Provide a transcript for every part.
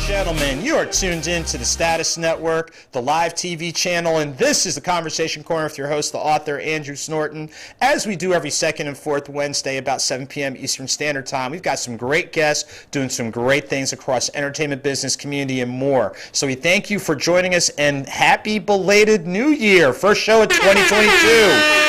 gentlemen, you are tuned in to the Status Network, the live TV channel, and this is the Conversation Corner with your host, the author Andrew Snorton. As we do every second and fourth Wednesday about 7 p.m. Eastern Standard Time, we've got some great guests doing some great things across entertainment, business, community, and more. So we thank you for joining us, and happy belated New Year. First show of 2022.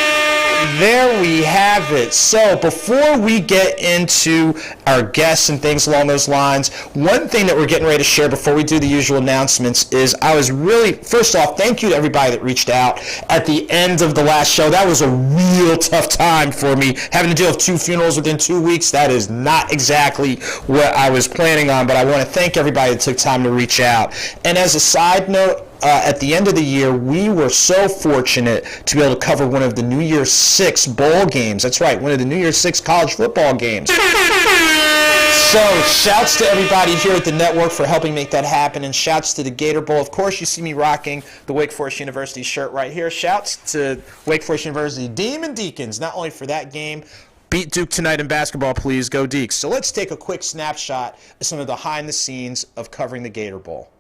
There we have it. So before we get into our guests and things along those lines, one thing that we're getting ready to share before we do the usual announcements is I was really, first off, thank you to everybody that reached out at the end of the last show. That was a real tough time for me, having to deal with 2 funerals within 2 weeks. That is not exactly what I was planning on, but I want to thank everybody that took time to reach out. And as a side note, at the end of the year, we were so fortunate to be able to cover one of the New Year's 6 bowl games. That's right, one of the New Year's 6 college football games. So shouts to everybody here at the network for helping make that happen, and shouts to the Gator Bowl. Of course, you see me rocking the Wake Forest University shirt right here. Shouts to Wake Forest University Demon Deacons, not only for that game. Beat Duke tonight in basketball, please. Go Deeks. So let's take a quick snapshot of some of the behind the scenes of covering the Gator Bowl.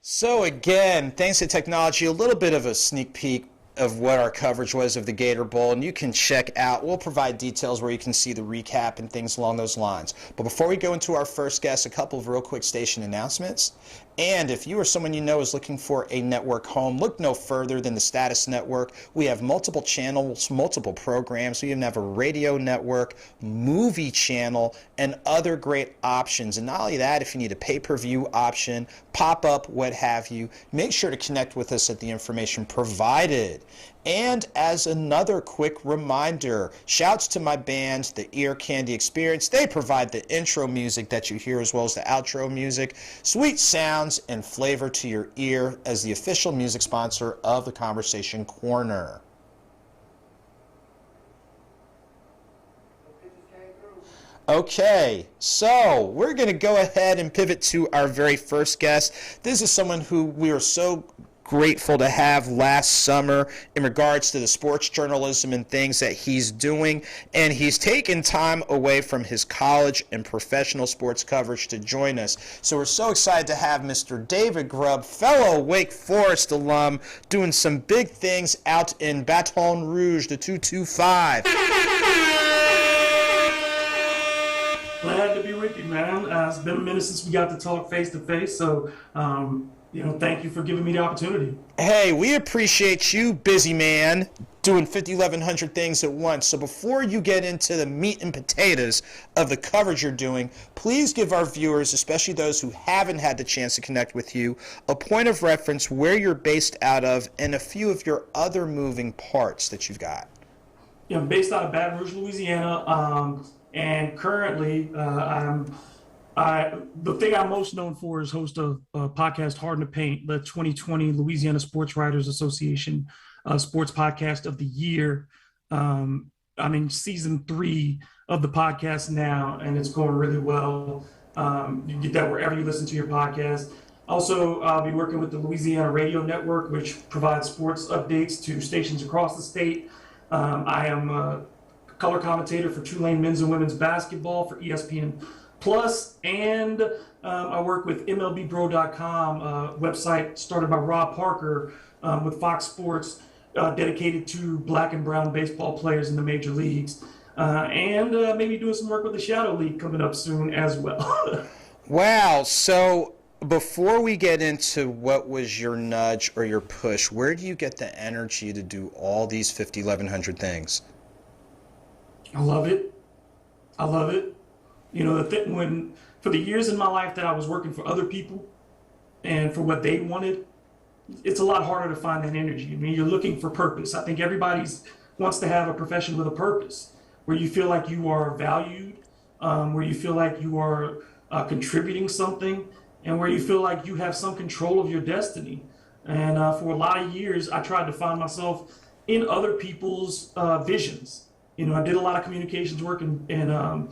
So again, thanks to technology, a little bit of a sneak peek of what our coverage was of the Gator Bowl, and you can check out, we'll provide details where you can see the recap and things along those lines. But before we go into our first guest, a couple of real quick station announcements. And if you or someone you know is looking for a network home, look no further than the Status Network. We have multiple channels, multiple programs. We even have a radio network, movie channel, and other great options. And not only that, if you need a pay-per-view option, pop-up, what have you, make sure to connect with us at the information provided. And as another quick reminder, shouts to my band, the Ear Candy Experience. They provide the intro music that you hear as well as the outro music. Sweet sounds and flavor to your ear as the official music sponsor of the Conversation Corner. Okay, so we're going to go ahead and pivot to our very first guest. This is someone who we are so grateful to have last summer in regards to the sports journalism and things that he's doing, and he's taken time away from his college and professional sports coverage to join us. So we're so excited to have Mr. David Grubb, fellow Wake Forest alum, doing some big things out in Baton Rouge, the 225. Glad to be with you, man. It's been a minute since we got to talk face to face, so thank you for giving me the opportunity. Hey, we appreciate you, busy man, doing 5,100 things at once. So before you get into the meat and potatoes of the coverage you're doing, please give our viewers, especially those who haven't had the chance to connect with you, a point of reference where you're based out of and a few of your other moving parts that you've got. Yeah, I'm based out of Baton Rouge, Louisiana, and currently the thing I'm most known for is host of a podcast, Hard in the Paint, the 2020 Louisiana Sports Writers Association Sports Podcast of the Year. I'm in season 3 of the podcast now, and it's going really well. You get that wherever you listen to your podcast. Also, I'll be working with the Louisiana Radio Network, which provides sports updates to stations across the state. I am a color commentator for Tulane men's and women's basketball for ESPN Plus, and I work with MLBBro.com, a website started by Rob Parker with Fox Sports, dedicated to black and brown baseball players in the major leagues, and maybe doing some work with the Shadow League coming up soon as well. Wow. So before we get into what was your nudge or your push, where do you get the energy to do all these 5,100 things? I love it. I love it. When for the years in my life that I was working for other people and for what they wanted, it's a lot harder to find that energy. I mean, you're looking for purpose. I think everybody wants to have a profession with a purpose, where you feel like you are valued, where you feel like you are contributing something, and where you feel like you have some control of your destiny. And for a lot of years, I tried to find myself in other people's visions. I did a lot of communications work in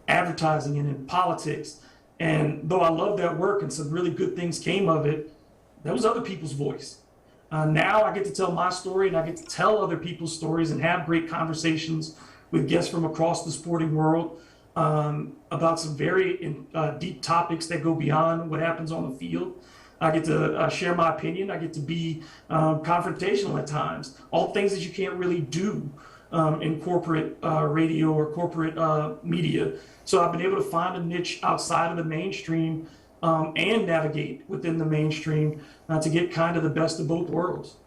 advertising and in politics. And though I love that work and some really good things came of it, that was other people's voice. Now I get to tell my story, and I get to tell other people's stories and have great conversations with guests from across the sporting world. about some very deep topics that go beyond what happens on the field. I get to share my opinion. I get to be confrontational at times. All things that you can't really do in corporate radio or corporate media. So I've been able to find a niche outside of the mainstream and navigate within the mainstream to get kind of the best of both worlds.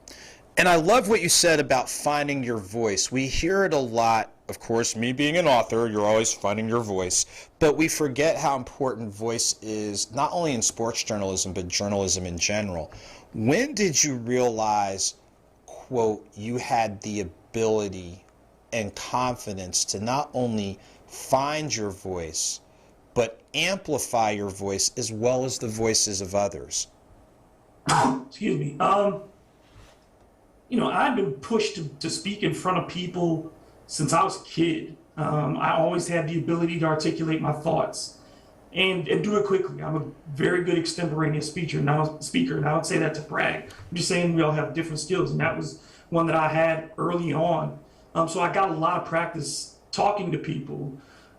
And I love what you said about finding your voice. We hear it a lot. Of course, me being an author, you're always finding your voice. But we forget how important voice is, not only in sports journalism, but journalism in general. When did you realize, quote, you had the ability and confidence to not only find your voice, but amplify your voice as well as the voices of others? Excuse me. I've been pushed to speak in front of people since I was a kid. I always had the ability to articulate my thoughts and do it quickly. I'm a very good extemporaneous speaker, and I would say that to brag. I'm just saying we all have different skills, and that was one that I had early on. So I got a lot of practice talking to people.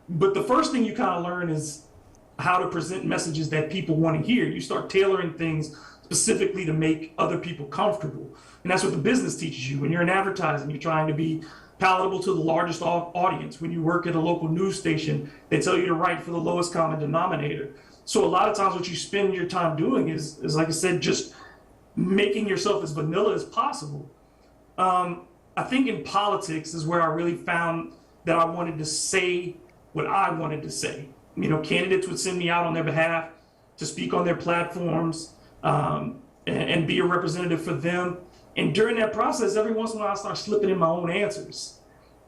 But the first thing you kind of learn is how to present messages that people want to hear. You start tailoring things specifically to make other people comfortable. And that's what the business teaches you. When you're in advertising, you're trying to be palatable to the largest audience. When you work at a local news station, they tell you to write for the lowest common denominator. So a lot of times what you spend your time doing is like I said, just making yourself as vanilla as possible. I think in politics is where I really found that I wanted to say what I wanted to say. Candidates would send me out on their behalf to speak on their platforms and be a representative for them. And during that process, every once in a while, I start slipping in my own answers,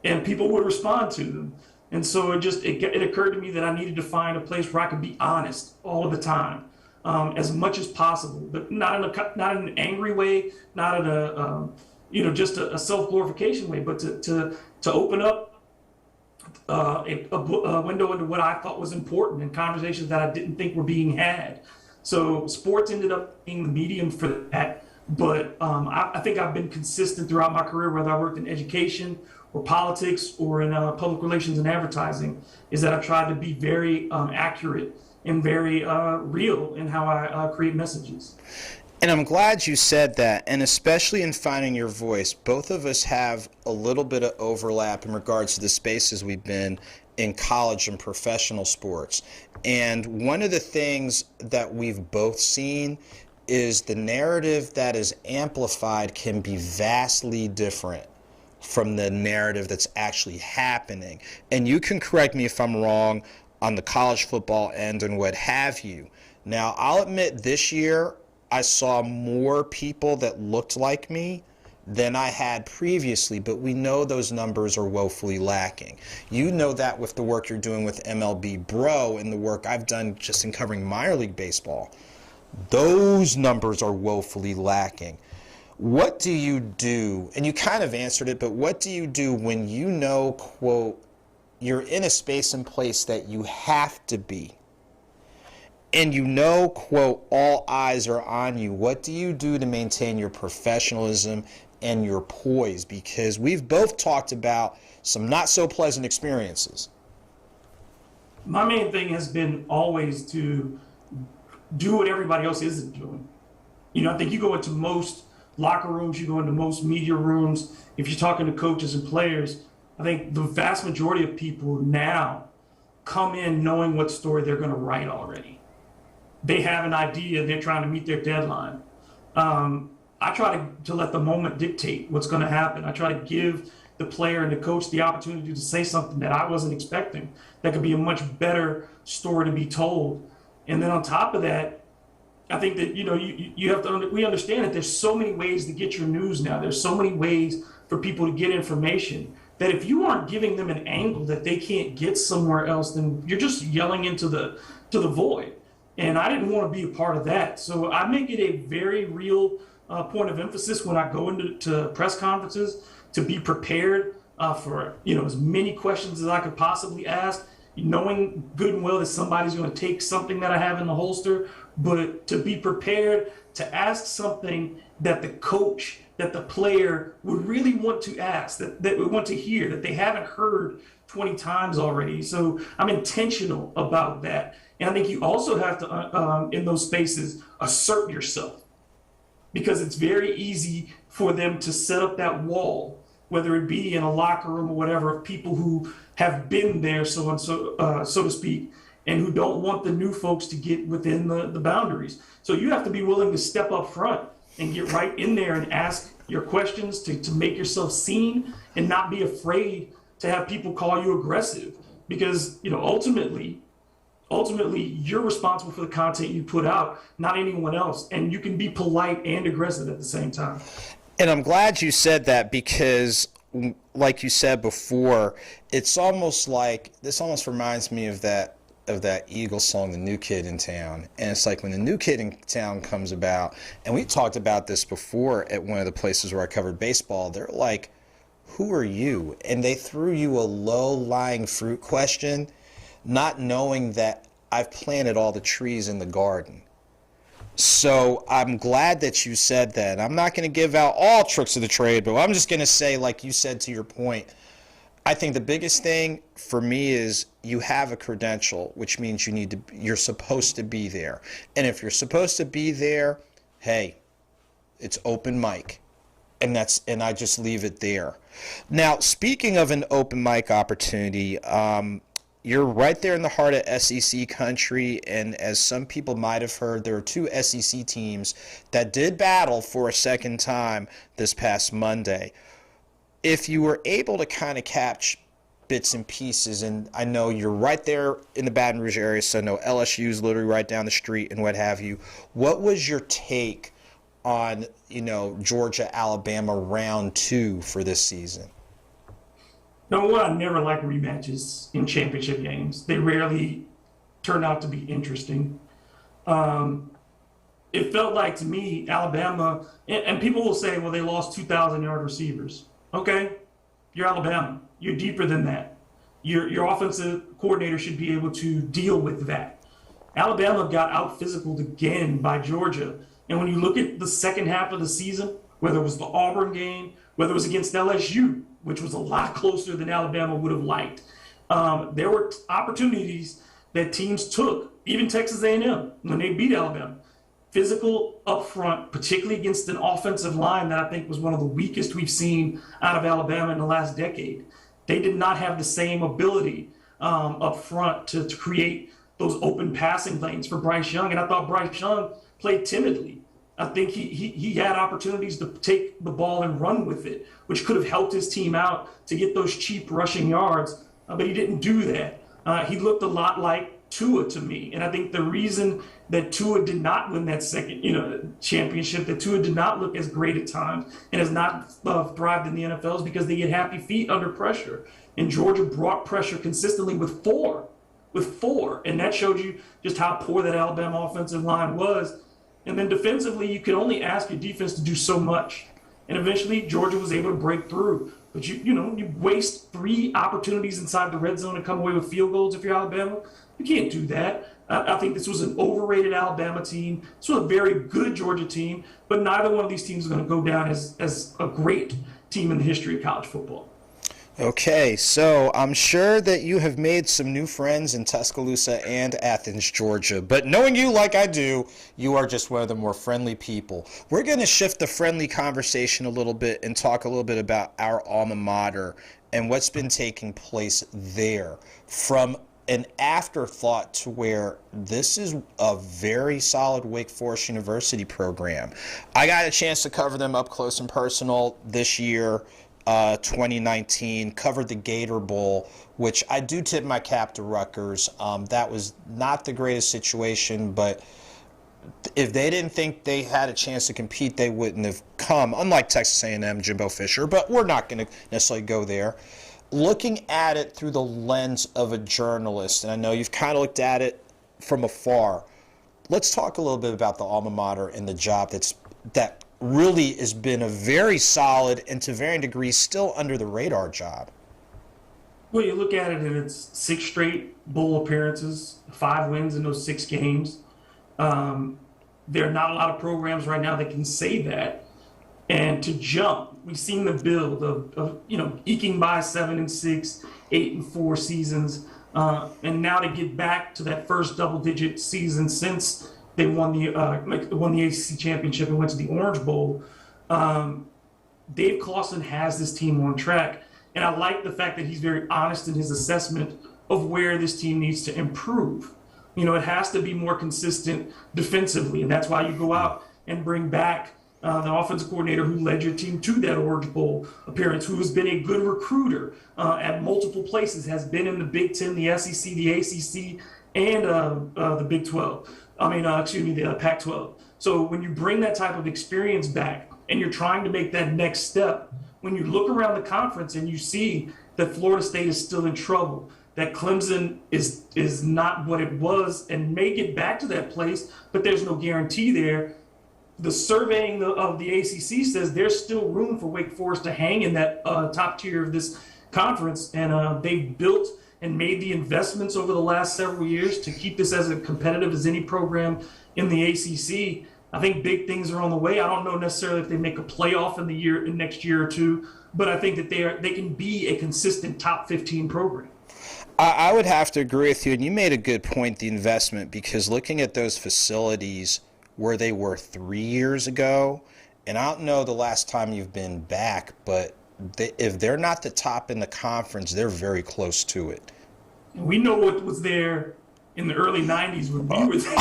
and people would respond to them. And so it occurred to me that I needed to find a place where I could be honest all of the time, as much as possible, but not in an angry way, not in a just a self-glorification way, but to open up a window into what I thought was important and conversations that I didn't think were being had. So sports ended up being the medium for that. But I think I've been consistent throughout my career, whether I worked in education or politics or in public relations and advertising, is that I tried to be very accurate and very real in how I create messages. And I'm glad you said that, and especially in finding your voice. Both of us have a little bit of overlap in regards to the spaces we've been in college and professional sports. And one of the things that we've both seen is the narrative that is amplified can be vastly different from the narrative that's actually happening. And you can correct me if I'm wrong on the college football end and what have you. Now, I'll admit this year I saw more people that looked like me than I had previously, but we know those numbers are woefully lacking. You know that with the work you're doing with MLB Bro and the work I've done just in covering minor league baseball. Those numbers are woefully lacking. What do you do? And you kind of answered it, but what do you do when you know, quote, you're in a space and place that you have to be, and you know, quote, all eyes are on you? What do you do to maintain your professionalism and your poise? Because we've both talked about some not so pleasant experiences. My main thing has been always to do what everybody else isn't doing. I think you go into most locker rooms, you go into most media rooms, if you're talking to coaches and players, I think the vast majority of people now come in knowing what story they're going to write already. They have an idea, they're trying to meet their deadline. I try to let the moment dictate what's going to happen. I try to give the player and the coach the opportunity to say something that I wasn't expecting, that could be a much better story to be told. And then on top of that, I think that, you have to, we understand that there's so many ways to get your news now. There's so many ways for people to get information that if you aren't giving them an angle that they can't get somewhere else, then you're just yelling into the void. And I didn't want to be a part of that. So I make it a very real point of emphasis when I go into press conferences to be prepared for, as many questions as I could possibly ask, knowing good and well that somebody's going to take something that I have in the holster, but to be prepared to ask something that the coach that the player would really want to ask, that would want to hear, that they haven't heard 20 times already. So I'm intentional about that. And I think you also have to, in those spaces, assert yourself, because it's very easy for them to set up that wall, whether it be in a locker room or whatever, of people who have been there, so to speak, and who don't want the new folks to get within the boundaries. So you have to be willing to step up front and get right in there and ask your questions, to make yourself seen, and not be afraid to have people call you aggressive, because ultimately you're responsible for the content you put out, not anyone else, and you can be polite and aggressive at the same time. And I'm glad you said that, because like you said before, it's almost like, this almost reminds me of that Eagles song, The New Kid in Town. And it's like, when the new kid in town comes about, and we talked about this before at one of the places where I covered baseball, they're like, who are you? And they threw you a low-lying fruit question, not knowing that I've planted all the trees in the garden. So I'm glad that you said that. I'm not going to give out all tricks of the trade, but I'm just going to say, like you said, to your point, I think the biggest thing for me is you have a credential, which means you're supposed to be there. And if you're supposed to be there, hey, it's open mic. And I just leave it there. Now, speaking of an open mic opportunity, you're right there in the heart of SEC country, and as some people might have heard, there are two SEC teams that did battle for a second time this past Monday. If you were able to kind of catch bits and pieces, and I know you're right there in the Baton Rouge area, so I know LSU is literally right down the street and what have you, what was your take on, Georgia, Alabama round 2 for this season? Number one, I never like rematches in championship games. They rarely turn out to be interesting. It felt like, to me, Alabama, and people will say, well, they lost 2,000-yard receivers. Okay, you're Alabama. You're deeper than that. Your offensive coordinator should be able to deal with that. Alabama got out-physicaled again by Georgia. And when you look at the second half of the season, whether it was the Auburn game, whether it was against LSU, which was a lot closer than Alabama would have liked, there were opportunities that teams took, even Texas A&M, when they beat Alabama. Physical up front, particularly against an offensive line that I think was one of the weakest we've seen out of Alabama in the last decade. They did not have the same ability up front to create those open passing lanes for Bryce Young. And I thought Bryce Young played timidly. I think he had opportunities to take the ball and run with it, which could have helped his team out to get those cheap rushing yards, but he didn't do that. He looked a lot like Tua to me, and I think the reason that Tua did not win that second, championship, that Tua did not look as great at times and has not thrived in the NFL, is because they get happy feet under pressure. And Georgia brought pressure consistently with four, and that showed you just how poor that Alabama offensive line was. And then defensively, you can only ask your defense to do so much. And eventually, Georgia was able to break through. But you waste 3 opportunities inside the red zone and come away with field goals if you're Alabama. You can't do that. I think this was an overrated Alabama team. This was a very good Georgia team, but neither one of these teams is going to go down as a great team in the history of college football. Okay, so I'm sure that you have made some new friends in Tuscaloosa and Athens, Georgia. But knowing you like I do, you are just one of the more friendly people. We're going to shift the friendly conversation a little bit and talk a little bit about our alma mater and what's been taking place there, from an afterthought to where this is a very solid Wake Forest University program. I got a chance to cover them up close and personal this year. 2019, covered the Gator Bowl, which I do tip my cap to Rutgers. That was not the greatest situation, but if they didn't think they had a chance to compete, they wouldn't have come, unlike Texas A&M, Jimbo Fisher, but we're not going to necessarily go there. Looking at it through the lens of a journalist, and I know you've kind of looked at it from afar, let's talk a little bit about the alma mater and the job that really has been a very solid and to varying degrees still under the radar job. Well, you look at it and it's 6 straight bowl appearances, 5 wins in those 6 games. There are not a lot of programs right now that can say that. And to jump, we've seen the build of eking by 7-6, 8-4 seasons, and now to get back to that first double-digit season since they won the ACC championship and went to the Orange Bowl. Dave Clawson has this team on track, and I like the fact that he's very honest in his assessment of where this team needs to improve. It has to be more consistent defensively, and that's why you go out and bring back the offensive coordinator who led your team to that Orange Bowl appearance, who has been a good recruiter at multiple places, has been in the Big Ten, the SEC, the ACC, and the Big 12. The Pac-12. So when you bring that type of experience back and you're trying to make that next step, when you look around the conference and you see that Florida State is still in trouble, that Clemson is not what it was and may get back to that place, but there's no guarantee there. The surveying of the ACC says there's still room for Wake Forest to hang in that top tier of this conference, and they've built and made the investments over the last several years to keep this as competitive as any program in the ACC. I think big things are on the way. I don't know necessarily if they make a playoff in next year or two, but I think that they can be a consistent top 15 program. I would have to agree with you, and you made a good point, the investment, because looking at those facilities where they were 3 years ago, and I don't know the last time you've been back, but if they're not the top in the conference, they're very close to it. We know what was there in the early 90s when we were there.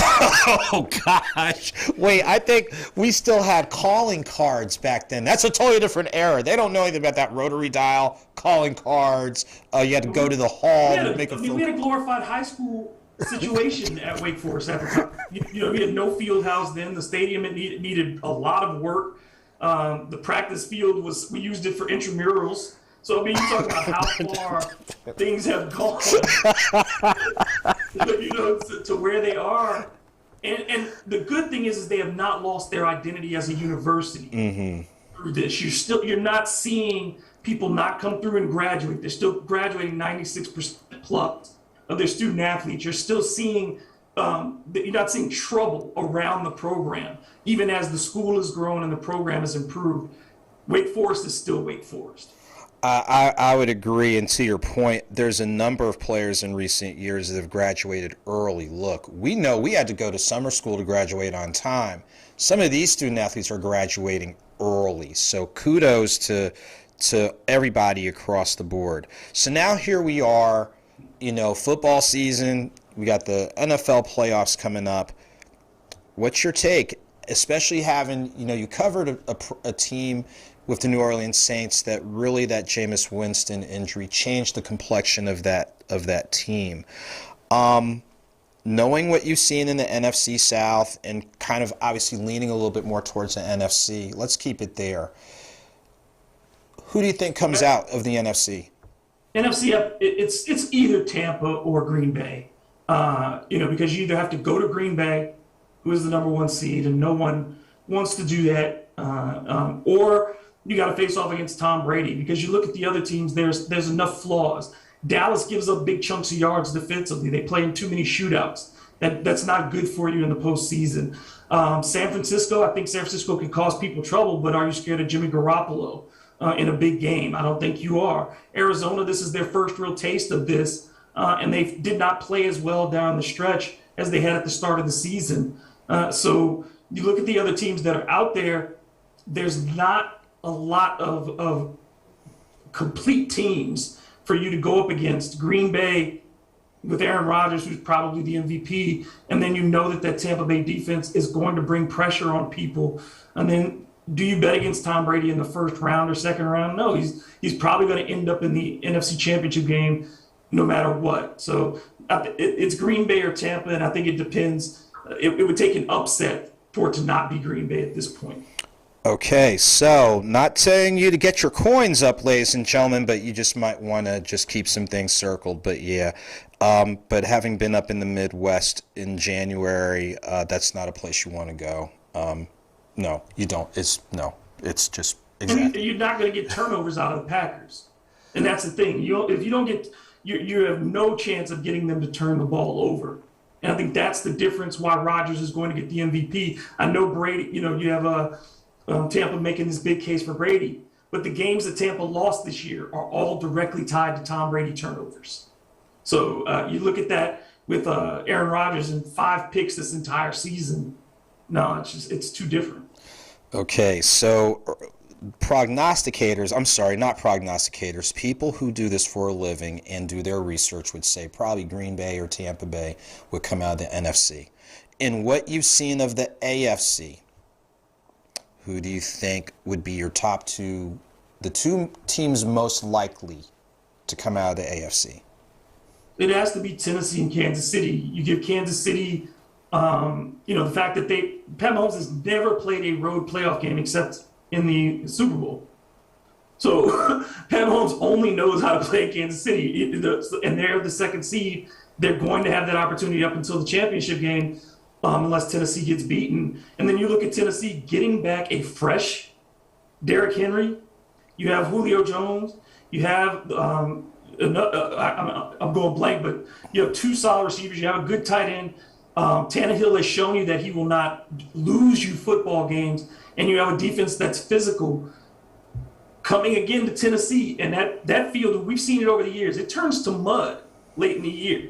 Oh, gosh. Wait, I think we still had calling cards back then. That's a totally different era. They don't know anything about that rotary dial, calling cards. You had to go to the hall to make a phone. We had a glorified high school situation at Wake Forest at the time. We had no field house then. The stadium needed a lot of work. The practice field we used it for intramurals. So you talk about how far things have gone, to where they are. And the good thing is they have not lost their identity as a university through this. You're not seeing people not come through and graduate. They're still graduating 96% plus of their student athletes. You're still seeing you're not seeing trouble around the program, even as the school has grown and the program has improved. Wake Forest is still Wake Forest. I would agree, and to your point, there's a number of players in recent years that have graduated early. Look, we know we had to go to summer school to graduate on time. Some of these student athletes are graduating early, so kudos to everybody across the board. So now here we are, football season, we got the NFL playoffs coming up. What's your take, especially having, you covered a team with the New Orleans Saints that Jameis Winston injury changed the complexion of that team. Knowing what you've seen in the NFC South and kind of obviously leaning a little bit more towards the NFC, let's keep it there. Who do you think comes out of the NFC? NFC, it's either Tampa or Green Bay. Because you either have to go to Green Bay, who is the number one seed, and no one wants to do that, or you got to face off against Tom Brady, because you look at the other teams, there's enough flaws. Dallas gives up big chunks of yards defensively. They play in too many shootouts. That's not good for you in the postseason. San Francisco, I think San Francisco can cause people trouble, but are you scared of Jimmy Garoppolo in a big game? I don't think you are. Arizona, this is their first real taste of this, and they did not play as well down the stretch as they had at the start of the season. So you look at the other teams that are out there, there's not a lot of complete teams for you to go up against. Green Bay with Aaron Rodgers, who's probably the MVP, and then that Tampa Bay defense is going to bring pressure on people. And then do you bet against Tom Brady in the first round or second round? No, he's probably going to end up in the NFC Championship game no matter what. So it's Green Bay or Tampa, and I think it depends. It would take an upset for it to not be Green Bay at this point. Okay, so not telling you to get your coins up, ladies and gentlemen, but you just might want to just keep some things circled. But yeah, but having been up in the Midwest in January, that's not a place you want to go. No, you don't. It's just exactly. You're not going to get turnovers out of the Packers, and that's the thing. If you don't get, you have no chance of getting them to turn the ball over. And I think that's the difference why Rodgers is going to get the MVP. I know Brady. You have Tampa making this big case for Brady. But the games that Tampa lost this year are all directly tied to Tom Brady turnovers. So you look at that with Aaron Rodgers and 5 picks this entire season. No, it's too different. Okay, so prognosticators, I'm sorry, not prognosticators, people who do this for a living and do their research would say probably Green Bay or Tampa Bay would come out of the NFC. In what you've seen of the AFC, who do you think would be your top two, the two teams most likely to come out of the AFC? It has to be Tennessee and Kansas City. You give Kansas City, the fact that Pat Mahomes has never played a road playoff game except in the Super Bowl. So Pat Mahomes only knows how to play in Kansas City, and they're the second seed. They're going to have that opportunity up until the championship game, unless Tennessee gets beaten. And then you look at Tennessee getting back a fresh Derrick Henry. You have Julio Jones. You have I'm going blank, but you have 2 solid receivers. You have a good tight end. Tannehill has shown you that he will not lose you football games, and you have a defense that's physical. Coming again to Tennessee, and that field, we've seen it over the years, it turns to mud late in the year.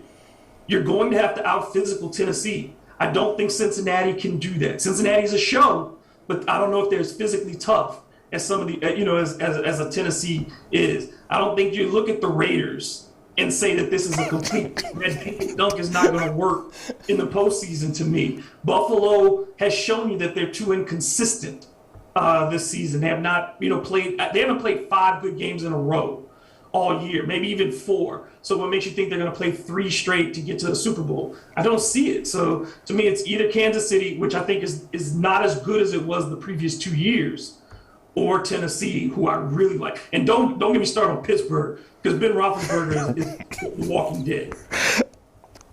You're going to have to out-physical Tennessee. I don't think Cincinnati can do that. Cincinnati's a show, but I don't know if they're as physically tough as some of the, as a Tennessee is. I don't think you look at the Raiders and say that this is a complete that dunk is not going to work in the postseason to me. Buffalo has shown you that they're too inconsistent this season. They have not, played. They haven't played 5 good games in a row all year, maybe even 4. So what makes you think they're going to play 3 straight to get to the Super Bowl? I don't see it. So to me, it's either Kansas City, which I think is not as good as it was the previous 2 years, or Tennessee, who I really like. And don't get me started on Pittsburgh, because Ben Roethlisberger is the Walking Dead.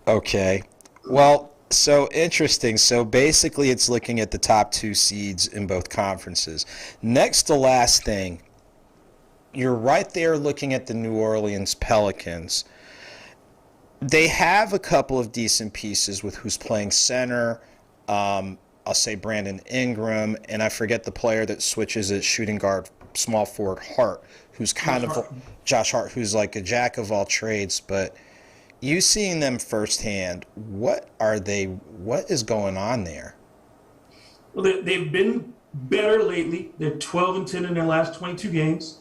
Okay. Well, so interesting. So basically it's looking at the top 2 seeds in both conferences. Next to last thing, you're right there looking at the New Orleans Pelicans. They have a couple of decent pieces with who's playing center. I'll say Brandon Ingram, and I forget the player that switches at shooting guard, small forward, Hart, who's kind of Josh Hart, who's like a jack of all trades. But you seeing them firsthand, what is going on there? Well, they've been better lately. They're 12-10 in their last 22 games.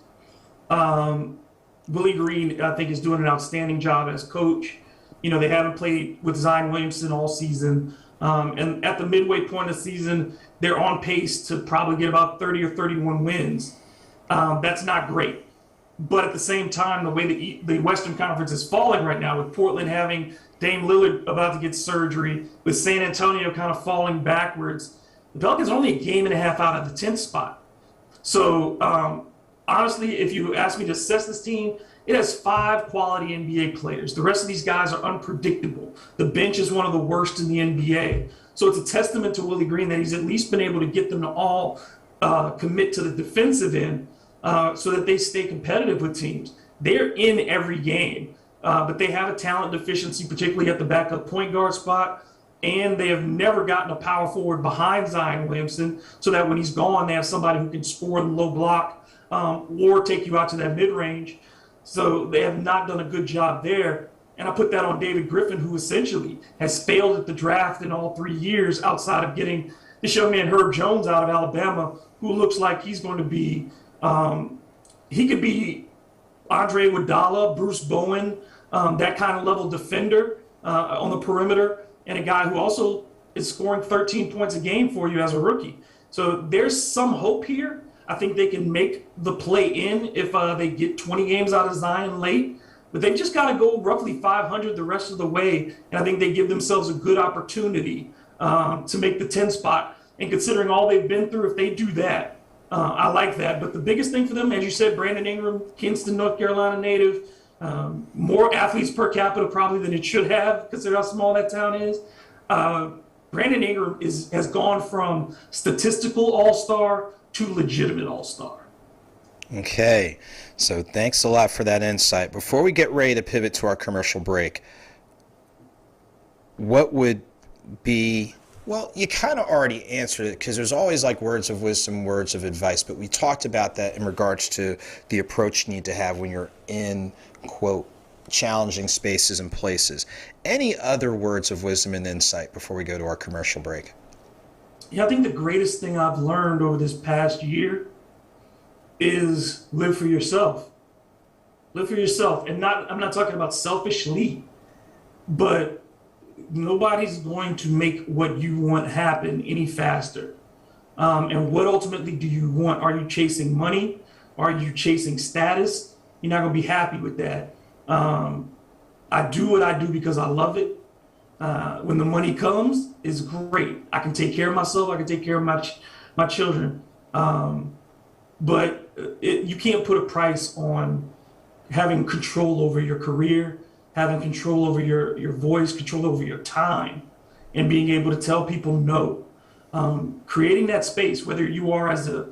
Willie Green, I think, is doing an outstanding job as coach. They haven't played with Zion Williamson all season. And at the midway point of the season, they're on pace to probably get about 30 or 31 wins. That's not great. But at the same time, the way the Western Conference is falling right now, with Portland having Dame Lillard about to get surgery, with San Antonio kind of falling backwards, the Pelicans are only a game and a half out of the 10th spot. So honestly, if you ask me to assess this team, it has 5 quality NBA players. The rest of these guys are unpredictable. The bench is one of the worst in the NBA. So it's a testament to Willie Green that he's at least been able to get them to all commit to the defensive end so that they stay competitive with teams. They're in every game, but they have a talent deficiency, particularly at the backup point guard spot. And they have never gotten a power forward behind Zion Williamson so that when he's gone, they have somebody who can score in the low block or take you out to that mid-range. So they have not done a good job there. And I put that on David Griffin, who essentially has failed at the draft in all 3 years outside of getting this young man Herb Jones out of Alabama, who looks like he's going to be, he could be Andre Iguodala, Bruce Bowen, that kind of level defender on the perimeter, and a guy who also is scoring 13 points a game for you as a rookie. So there's some hope here. I think they can make the play in if they get 20 games out of Zion late. But they've just got to go roughly 500 the rest of the way. And I think they give themselves a good opportunity to make the 10 spot. And considering all they've been through, if they do that, I like that. But the biggest thing for them, as you said, Brandon Ingram, Kinston, North Carolina native, more athletes per capita probably than it should have, considering how small that town is. Brandon Ingram has gone from statistical all-star to legitimate all-star. Okay, so thanks a lot for that insight. Before we get ready to pivot to our commercial break, what would Well, you kind of already answered it because there's always like words of wisdom, words of advice, but we talked about that in regards to the approach you need to have when you're in, quote, challenging spaces and places. Any other words of wisdom and insight before we go to our commercial break? Yeah, I think the greatest thing I've learned over this past year is live for yourself. Live for yourself. And I'm not talking about selfishly, but nobody's going to make what you want happen any faster. And what ultimately do you want? Are you chasing money? Are you chasing status? You're not going to be happy with that. I do what I do because I love it. When the money comes, it's great. I can take care of myself. I can take care of my children. But you can't put a price on having control over your career, having control over your voice, control over your time, and being able to tell people no. Creating that space, whether you are as a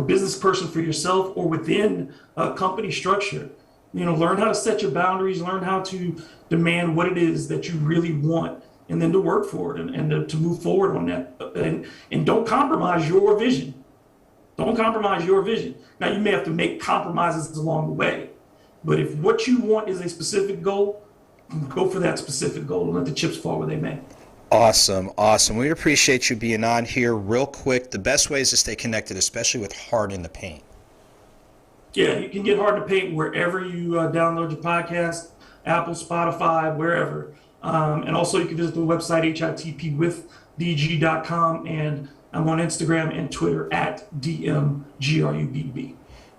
business person for yourself or within a company structure, learn how to set your boundaries, learn how to demand what it is that you really want, and then to work for it and to move forward on that. And don't compromise your vision. Don't compromise your vision. Now, you may have to make compromises along the way, but if what you want is a specific goal, go for that specific goal and let the chips fall where they may. Awesome. We appreciate you being on here. Real quick, the best ways to stay connected, especially with Hard in the Paint. Yeah, you can get Hard in the Paint wherever you download your podcast, Apple, Spotify, wherever. And also you can visit the website, hitpwithdg.com, and I'm on Instagram and Twitter at DMGRUBB.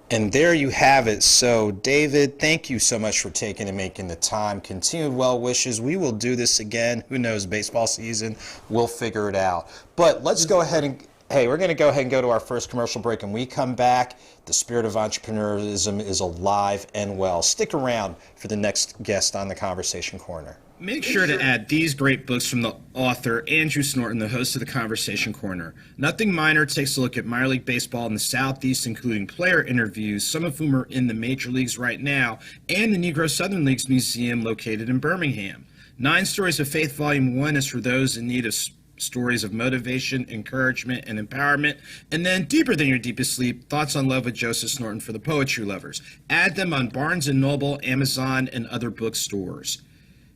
And there you have it. So, David, thank you so much for taking and making the time. Continued well wishes. We will do this again. Who knows? Baseball season. We'll figure it out. But let's go ahead and, we're going to go ahead and go to our first commercial break. And we come back. The spirit of entrepreneurialism is alive and well. Stick around for the next guest on the Conversation Corner. Make sure to add these great books from the author Andrew Snorton, the host of the Conversation Corner. Nothing Minor takes a look at minor league baseball in the Southeast, including player interviews, some of whom are in the major leagues right now, and the Negro Southern Leagues Museum located in Birmingham. 9 Stories of Faith Volume 1 is for those in need of stories of motivation, encouragement, and empowerment. And then Deeper Than Your Deepest Sleep, Thoughts on Love with Joseph Snorton for the poetry lovers. Add them on Barnes & Noble, Amazon, and other bookstores.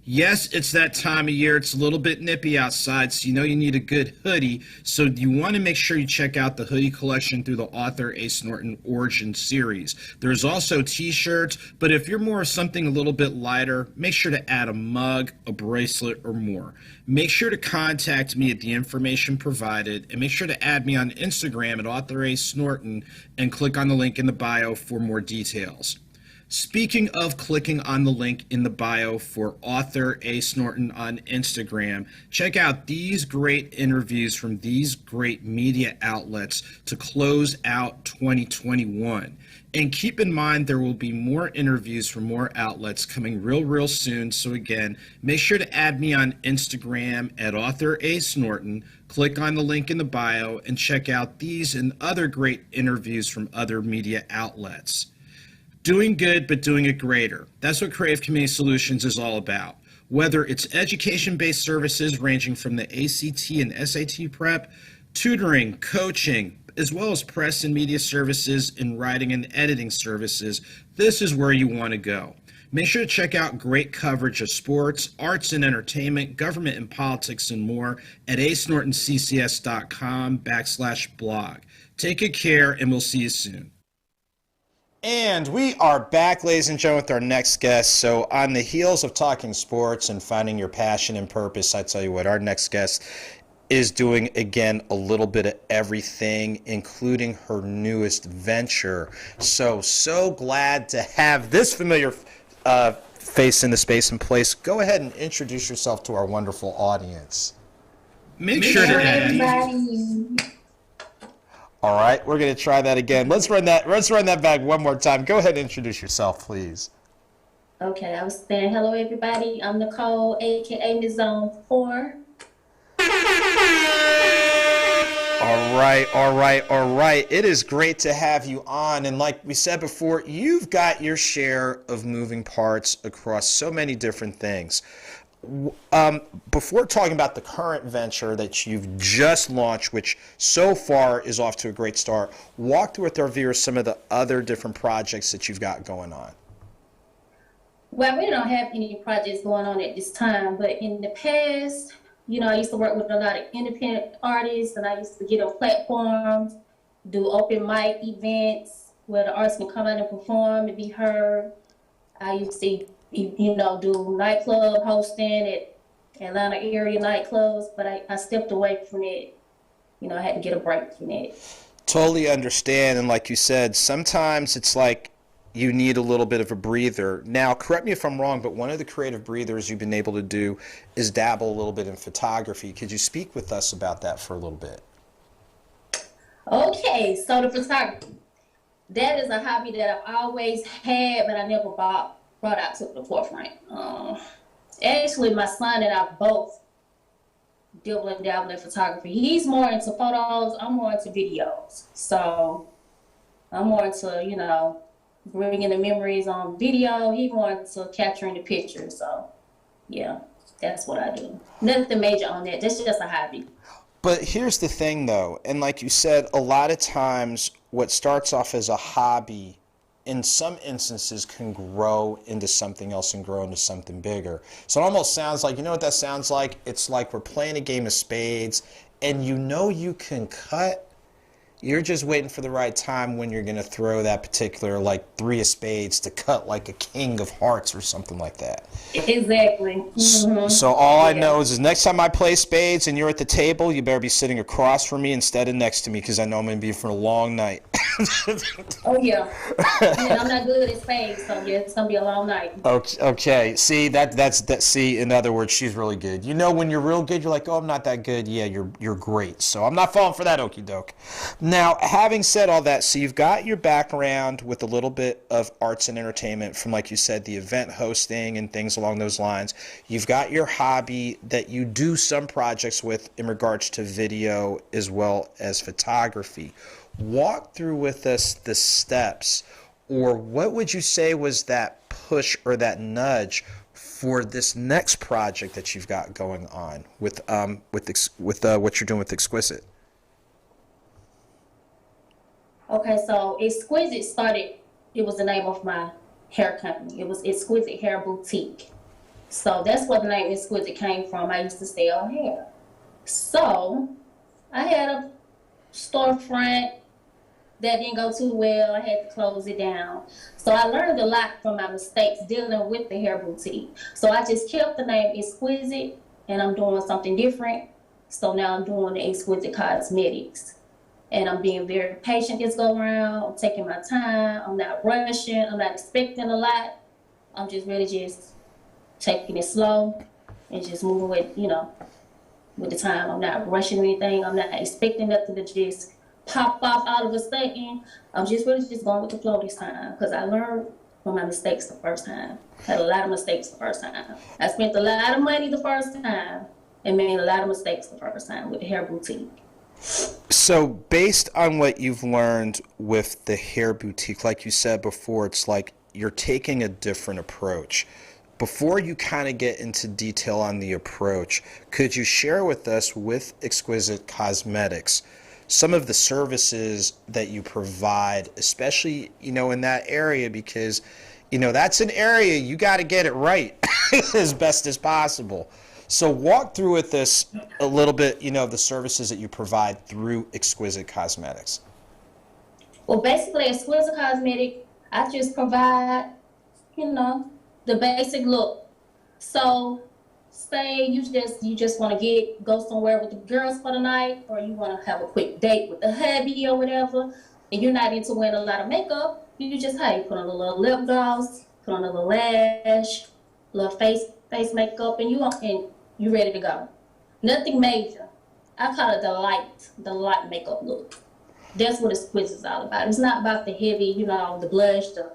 Yes, it's that time of year. It's a little bit nippy outside, so you need a good hoodie. So you want to make sure you check out the hoodie collection through the Author A. Snorton Origin series. There's also t-shirts, but if you're more of something a little bit lighter, make sure to add a mug, a bracelet, or more. Make sure to contact me at the information provided, and make sure to add me on Instagram at Author A. Snorton and click on the link in the bio for more details. Speaking of clicking on the link in the bio for Author A. Snorton on Instagram, check out these great interviews from these great media outlets to close out 2021. And keep in mind there will be more interviews from more outlets coming real soon. So again, make sure to add me on Instagram at Author A. Snorton, click on the link in the bio, and check out these and other great interviews from other media outlets. Doing good, but doing it greater. That's what Creative Community Solutions is all about. Whether it's education-based services ranging from the ACT and SAT prep, tutoring, coaching, as well as press and media services and writing and editing services, this is where you want to go. Make sure to check out great coverage of sports, arts and entertainment, government and politics, and more at asnortonccs.com/blog. Take good care, and we'll see you soon. And we are back, ladies and gentlemen, with our next guest. So on the heels of talking sports and finding your passion and purpose, I tell you what, our next guest is doing, again, a little bit of everything, including her newest venture. So glad to have this familiar face in the space and place. Go ahead and introduce yourself to our wonderful audience. Make sure to add. All right, we're going to try that again. Let's run that back one more time. Go ahead and introduce yourself, please. Okay, I was saying hello, everybody. I'm Nechole, a.k.a. Ms. Zone 4. All right. It is great to have you on. And like we said before, you've got your share of moving parts across so many different things. Before talking about the current venture that you've just launched, which so far is off to a great start, walk through with our viewers some of the other different projects that you've got going on. Well, we don't have any projects going on at this time, but in the past, I used to work with a lot of independent artists, and I used to get on platforms, do open mic events where the artists can come out and perform and be heard. I used to, do nightclub hosting at Atlanta area nightclubs, but I stepped away from it. I had to get a break from it. Totally understand, and like you said, sometimes it's like you need a little bit of a breather. Now, correct me if I'm wrong, but one of the creative breathers you've been able to do is dabble a little bit in photography. Could you speak with us about that for a little bit? Okay, so the photography. That is a hobby that I've always had, but I never brought out to the forefront. Actually, my son and I both dabble in photography. He's more into photos. I'm more into videos. So I'm more into, bringing the memories on video. He more into capturing the pictures. So, yeah, that's what I do. Nothing major on that. That's just a hobby. But here's the thing, though, and like you said, a lot of times what starts off as a hobby in some instances can grow into something else and grow into something bigger. So it almost sounds like, you know what that sounds like? It's like we're playing a game of spades, and you can cut. You're just waiting for the right time when you're going to throw that particular, like, 3 of spades to cut like a king of hearts or something like that. Exactly. Mm-hmm. So all I know is next time I play spades and you're at the table, you better be sitting across from me instead of next to me, because I know I'm going to be for a long night. Oh, yeah. I'm not good at spades, so yeah, it's going to be a long night. Okay. See, that's see, in other words, she's really good. When you're real good, you're like, oh, I'm not that good. Yeah, you're great. So I'm not falling for that okie doke. Now, having said all that, so you've got your background with a little bit of arts and entertainment from, like you said, the event hosting and things along those lines. You've got your hobby that you do some projects with in regards to video as well as photography. Walk through with us the steps, or what would you say was that push or that nudge for this next project that you've got going on with what you're doing with Exquisite? Okay, so Exquisite started, it was the name of my hair company. It was Exquisite Hair Boutique. So that's where the name Exquisite came from. I used to sell hair. So I had a storefront that didn't go too well. I had to close it down. So I learned a lot from my mistakes dealing with the hair boutique. So I just kept the name Exquisite, and I'm doing something different. So now I'm doing the Exquisite Cosmetics. And I'm being very patient this go around. I'm taking my time. I'm not rushing. I'm not expecting a lot. I'm just really just taking it slow and just moving with the time. I'm not rushing anything. I'm not expecting nothing to just pop off all of a sudden. I'm just really just going with the flow this time, because I learned from my mistakes the first time. Had a lot of mistakes the first time. I spent a lot of money the first time and made a lot of mistakes the first time with the hair boutique. So based on what you've learned with the hair boutique, like you said before, it's like you're taking a different approach. Before you kind of get into detail on the approach, could you share with us, with Exquisite Cosmetics, some of the services that you provide, especially, in that area, because, that's an area you got to get it right as best as possible. So walk through with us a little bit, the services that you provide through Exquisite Cosmetics. Well, basically, Exquisite Cosmetics, I just provide, the basic look. So say you just want to go somewhere with the girls for the night, or you want to have a quick date with the hubby or whatever, and you're not into wearing a lot of makeup, you just, put on a little lip gloss, put on a little lash, little face makeup, and you ready to go. Nothing major. I call it the light makeup look. That's what Exquisite is all about. It's not about the heavy, the blush, the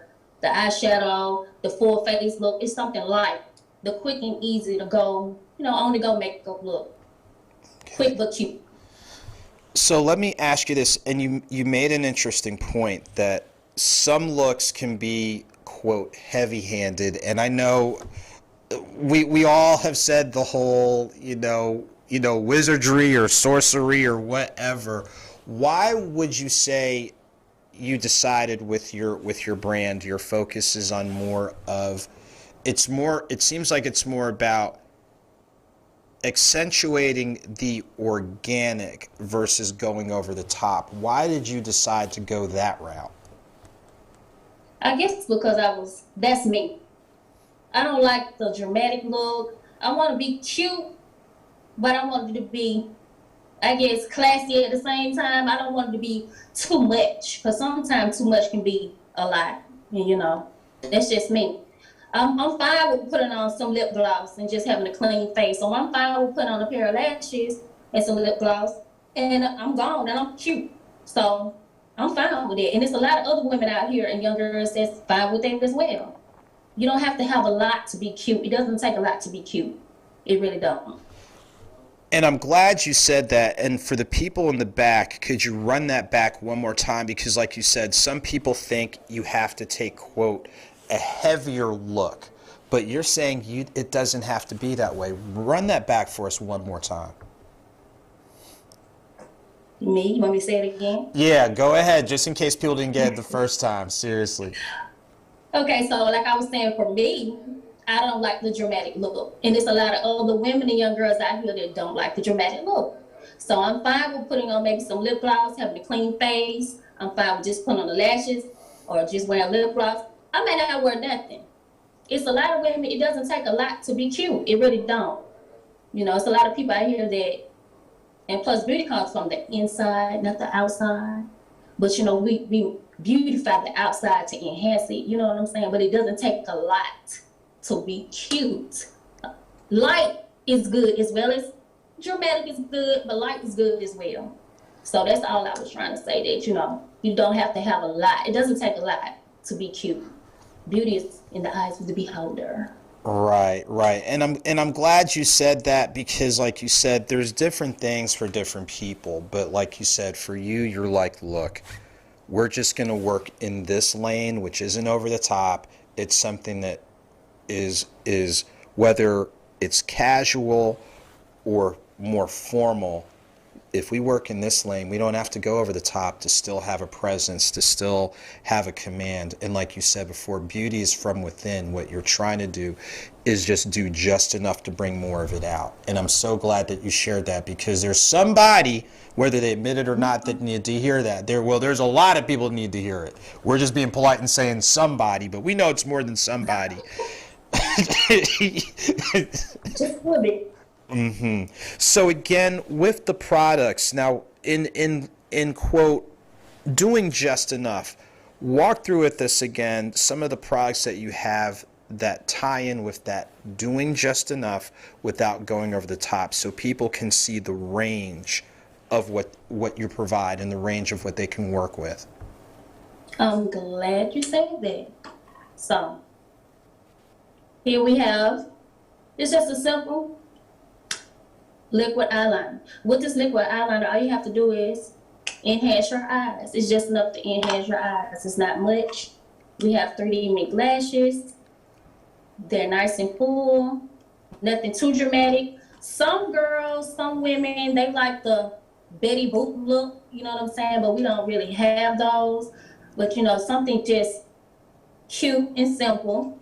eyeshadow, the full face look. It's something light, the quick and easy to go, on the go makeup look. Quick but cute. So let me ask you this, and you made an interesting point that some looks can be, quote, heavy-handed, and I know we all have said the whole, wizardry or sorcery or whatever. Why would you say you decided with your brand, your focus is on it seems like it's more about accentuating the organic versus going over the top. Why did you decide to go that route? I guess it's because that's me. I don't like the dramatic look. I want to be cute, but I want it to be, I guess, classy at the same time. I don't want it to be too much, because sometimes too much can be a lot. That's just me. I'm fine with putting on some lip gloss and just having a clean face. So I'm fine with putting on a pair of lashes and some lip gloss, and I'm gone and I'm cute. So I'm fine with it. And there's a lot of other women out here and young girls that's fine with it as well. You don't have to have a lot to be cute. It doesn't take a lot to be cute. It really don't. And I'm glad you said that. And for the people in the back, could you run that back one more time? Because like you said, some people think you have to take, quote, a heavier look. But you're saying it doesn't have to be that way. Run that back for us one more time. Me? You want me to say it again? Yeah, go ahead, just in case people didn't get it the first time. Seriously. Okay, so like I was saying, for me, I don't like the dramatic look. And there's a lot of other women and young girls out here that don't like the dramatic look. So I'm fine with putting on maybe some lip gloss, having a clean face. I'm fine with just putting on the lashes or just wearing lip gloss. I may not wear nothing. It's a lot of women, it doesn't take a lot to be cute. It really don't. It's a lot of people out here that, and plus beauty comes from the inside, not the outside. But, we beautify the outside to enhance it, you know what I'm saying? But it doesn't take a lot to be cute. Light is good as well as dramatic is good, but light is good as well. So that's all I was trying to say, that, you don't have to have a lot. It doesn't take a lot to be cute. Beauty is in the eyes of the beholder. Right. And I'm glad you said that, because like you said, there's different things for different people. But like you said, for you, you're like, look, we're just going to work in this lane, which isn't over the top. It's something that is whether it's casual or more formal. If we work in this lane, we don't have to go over the top to still have a presence, to still have a command. And like you said before, beauty is from within. What you're trying to do is just do just enough to bring more of it out. And I'm so glad that you shared that, because there's somebody, whether they admit it or not, that need to hear that. There's a lot of people that need to hear it. We're just being polite and saying somebody, but we know it's more than somebody. Just a little bit. Mm-hmm. So again, with the products now, in quote, doing just enough, walk through with this again, some of the products that you have that tie in with that doing just enough without going over the top, so people can see the range of what you provide and the range of what they can work with. I'm glad you said that. So here we have, it's just a simple liquid eyeliner. With this liquid eyeliner, all you have to do is enhance your eyes. It's just enough to enhance your eyes. It's not much. We have 3D mink lashes. They're nice and full. Nothing too dramatic. Some girls, some women, they like the Betty Boop look, you know what I'm saying? But we don't really have those. But, something just cute and simple.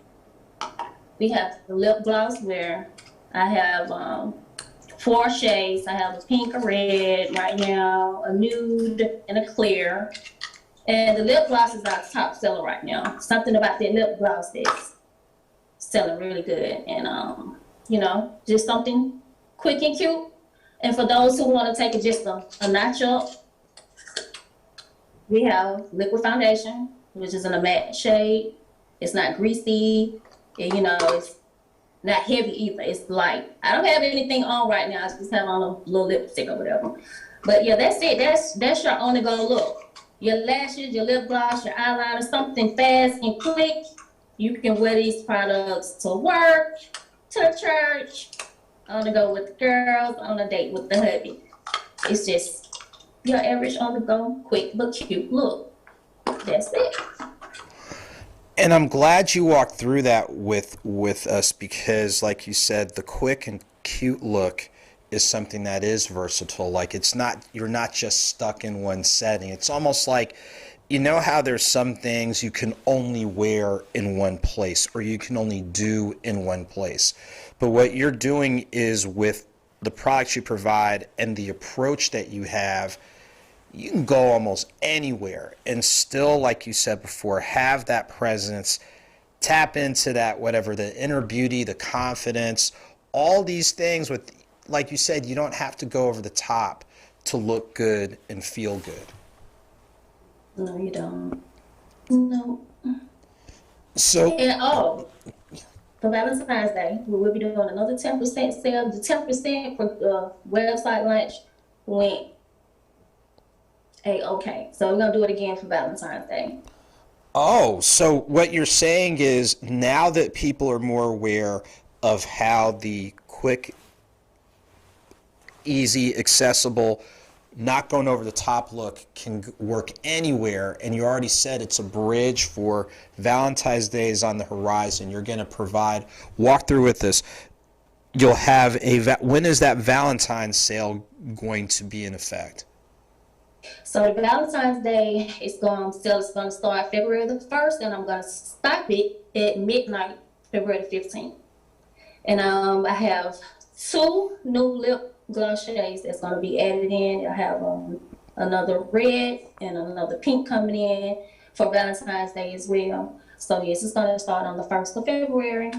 We have the lip gloss, where I have 4 shades. I have a pink, a red right now, a nude, and a clear. And the lip gloss is our top seller right now. Something about that lip gloss that's selling really good. And, just something quick and cute. And for those who want to take it just a notch up, we have liquid foundation, which is in a matte shade. It's not greasy. And, it's not heavy either. It's light. I don't have anything on right now. I just have on a little lipstick or whatever. But yeah, that's it. That's your on-the-go look. Your lashes, your lip gloss, your eyeliner, something fast and quick. You can wear these products to work, to church, on the go with the girls, on a date with the hubby. It's just your average on-the-go, quick but cute look. That's it. And I'm glad you walked through that with us because, like you said, the quick and cute look is something that is versatile. Like you're not just stuck in one setting. It's almost like, you know how there's some things you can only wear in one place or you can only do in one place. But what you're doing is with the products you provide and the approach that you have, you can go almost anywhere and still, like you said before, have that presence, tap into that, whatever, the inner beauty, the confidence, all these things with, like you said, you don't have to go over the top to look good and feel good. No, you don't. No. So, And for Valentine's Day, we will be doing another 10% sale. The 10% for the website launch went okay. So we're gonna do it again for Valentine's Day. oh, so what you're saying is now that people are more aware of how the quick, easy, accessible, not going over the top look can work anywhere, and you already said it's a bridge for Valentine's Day is on the horizon. You're going to walk through with this. You'll have when is that Valentine's sale going to be in effect? So the Valentine's Day sale is going to start February the 1st, and I'm going to stop it at midnight, February the 15th. And I have 2 new lip gloss shades that's going to be added in. I have another red and another pink coming in for Valentine's Day as well. So yes, it's going to start on the 1st of February.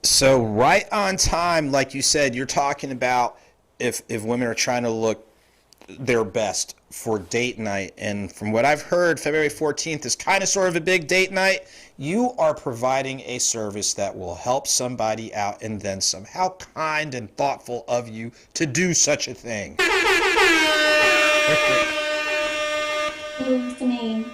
So right on time, like you said, you're talking about if women are trying to look their best for date night, and from what I've heard, February 14th is kind of sort of a big date night. You are providing a service that will help somebody out and then some. How kind and thoughtful of you to do such a thing. To me.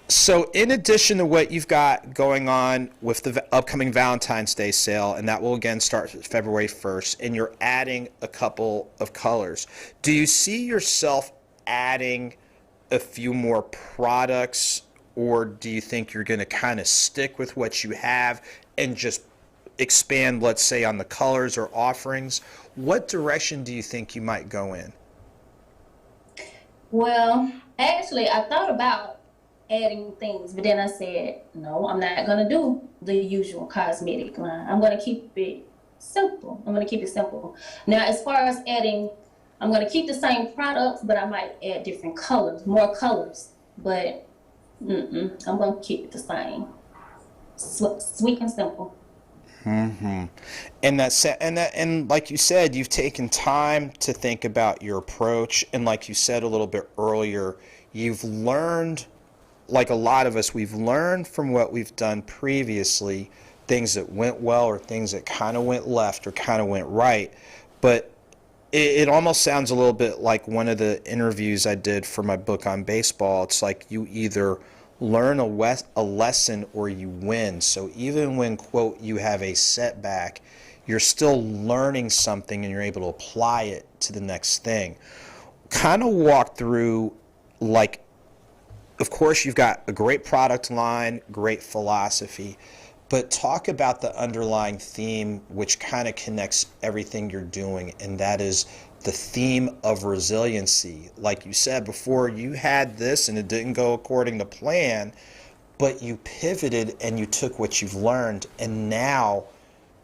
So in addition to what you've got going on with the upcoming Valentine's Day sale, and that will again start February 1st, and you're adding a couple of colors, do you see yourself adding a few more products, or do you think you're going to kind of stick with what you have and just expand, let's say, on the colors or offerings? What direction do you think you might go in? Well, actually, I thought about adding things, but then I said, no, I'm not going to do the usual cosmetic line. I'm going to keep it simple. Now, as far as adding, I'm going to keep the same products, but I might add different colors, more colors. But I'm going to keep it the same. Sweet and simple. Mm-hmm. And like you said, you've taken time to think about your approach, and like you said a little bit earlier, you've learned, like a lot of us, we've learned from what we've done previously, things that went well or things that kind of went left or kind of went right. But it almost sounds a little bit like one of the interviews I did for my book on baseball. It's like you either learn a lesson or you win. So even when, quote, you have a setback, you're still learning something and you're able to apply it to the next thing. Kind of walk through, like, of course, you've got a great product line, great philosophy, but talk about the underlying theme which kind of connects everything you're doing, and that is the theme of resiliency. Like you said before, you had this and it didn't go according to plan, but you pivoted and you took what you've learned, and now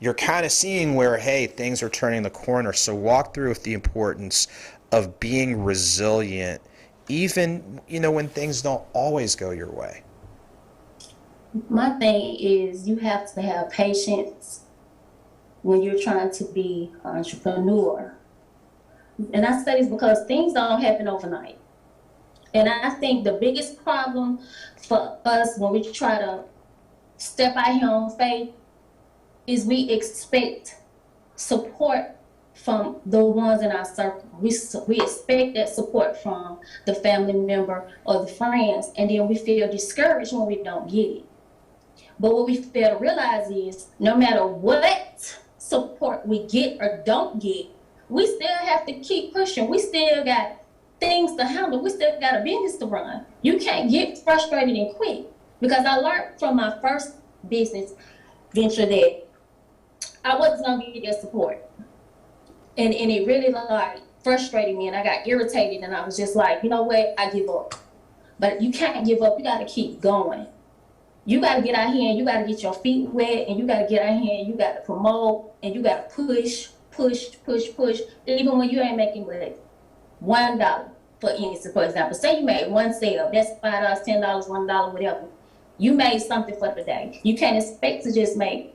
you're kind of seeing where, hey, things are turning the corner. So walk through with the importance of being resilient, even, when things don't always go your way. My thing is you have to have patience when you're trying to be an entrepreneur. And I say this because things don't happen overnight. And I think the biggest problem for us when we try to step out here on faith is we expect support from the ones in our circle. We expect that support from the family member or the friends, and then we feel discouraged when we don't get it. But what we fail to realize is no matter what support we get or don't get, we still have to keep pushing. We still got things to handle. We still got a business to run. You can't get frustrated and quit. because I learned from my first business venture that I wasn't gonna get their support, and it really like frustrated me, and I got irritated, and I was just like, you know what, I give up. But you can't give up. You got to keep going. You got to get out here and you got to get your feet wet, and you got to get out here and you got to promote, and you got to push, even when you ain't making but $1. For instance, for example, say you made one sale, that's $5, $10, $1, whatever. You made something for the day. You can't expect to just make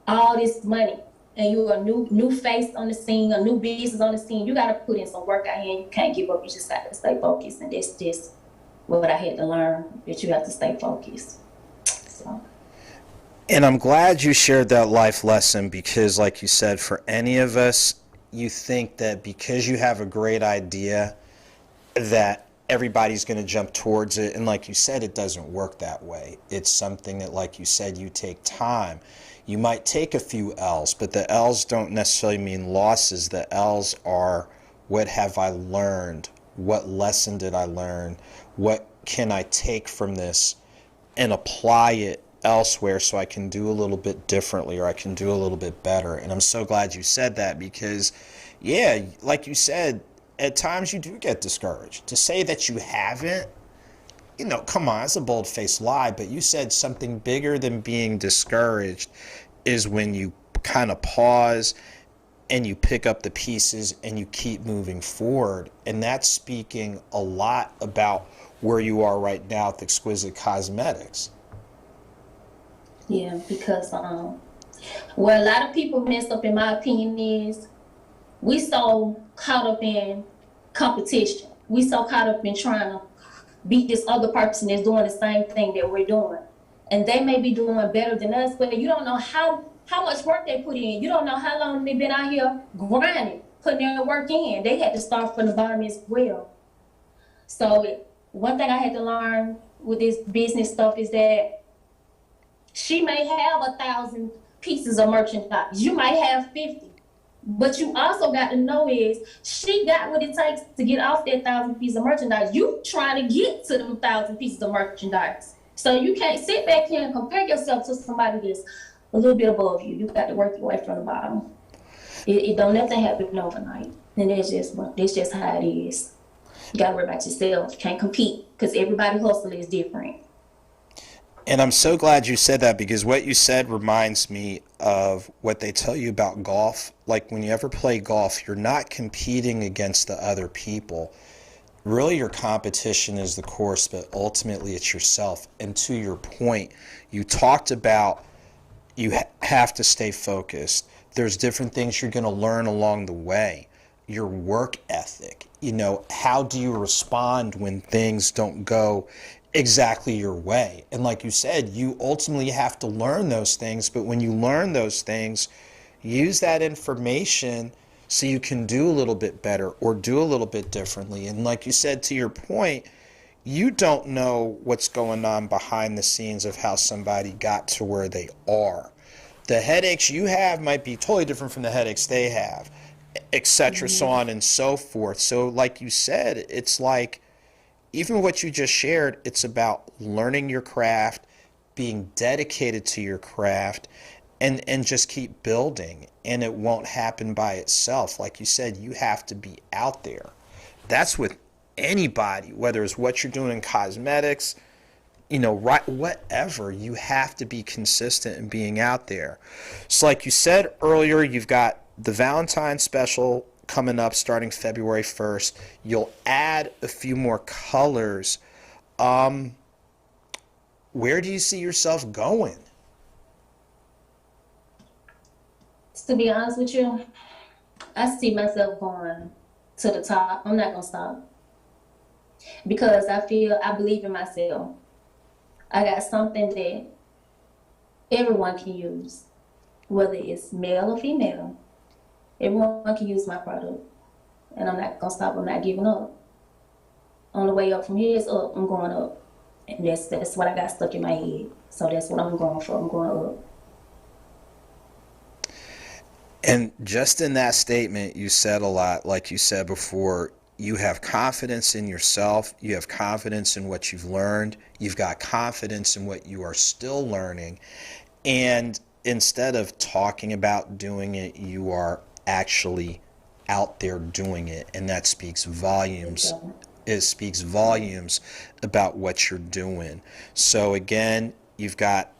all this money and you're a new face on the scene, a new business on the scene. You got to put in some work out here. You can't give up. You just got to stay focused, and that's just what I had to learn, that you have to stay focused. So. And I'm glad you shared that life lesson, because like you said, for any of us, you think that because you have a great idea that everybody's going to jump towards it. And like you said, it doesn't work that way. It's something that, like you said, you take time. You might take a few L's, but the L's don't necessarily mean losses. The L's are, what have I learned? What lesson did I learn? What can I take from this and apply it elsewhere so I can do a little bit differently, or I can do a little bit better? And I'm so glad you said that, because, yeah, like you said, at times you do get discouraged. To say that you haven't, you know, come on, it's a bold-faced lie, but you said something bigger than being discouraged is when you kind of pause and you pick up the pieces and you keep moving forward. And that's speaking a lot about where you are right now with Exquisite Cosmetics. Yeah, because where a lot of people mess up, in my opinion, is we so caught up in competition. We so caught up in trying to beat this other person that's doing the same thing that we're doing. And they may be doing better than us, but you don't know how much work they put in. You don't know how long they've been out here grinding, putting their work in. They had to start from the bottom as well. So one thing I had to learn with this business stuff is that she may have 1,000 pieces of merchandise. You might have 50. But you also got to know is she got what it takes to get off that 1,000 pieces of merchandise. You trying to get to them 1,000 pieces of merchandise. So you can't sit back here and compare yourself to somebody that's a little bit above you. You got to work your way from the bottom. It don't nothing happen overnight. And that's just how it is. You got to worry about yourself. You can't compete because everybody's hustle is different. And I'm so glad you said that, because what you said reminds me of what they tell you about golf. Like when you ever play golf, you're not competing against the other people. Really, your competition is the course, but ultimately it's yourself. And to your point, you talked about you have to stay focused. There's different things you're going to learn along the way. Your work ethic, you know, how do you respond when things don't go exactly your way? And like you said, you ultimately have to learn those things, but when you learn those things, use that information so you can do a little bit better or do a little bit differently. And like you said, to your point, you don't know what's going on behind the scenes of how somebody got to where they are. The headaches you have might be totally different from the headaches they have, etc., so on and so forth. So like you said, it's like, even what you just shared, it's about learning your craft, being dedicated to your craft, and just keep building. And it won't happen by itself. Like you said, you have to be out there. That's with anybody, whether it's what you're doing in cosmetics, you know, right, whatever. You have to be consistent in being out there. So like you said earlier, you've got the Valentine special coming up starting February 1st. You'll add a few more colors. Where do you see yourself going? To be honest with you, I see myself going to the top. I'm not going to stop. Because I believe in myself. I got something that everyone can use, whether it's male or female. Everyone can use my product. And I'm not going to stop. I'm not giving up. On the way up from here is up. I'm going up. And that's what I got stuck in my head. So that's what I'm going for. I'm going up. And just in that statement, you said a lot. Like you said before, you have confidence in yourself, you have confidence in what you've learned, you've got confidence in what you are still learning, and instead of talking about doing it, you are actually out there doing it, and that speaks volumes. It speaks volumes about what you're doing. So again, you've got,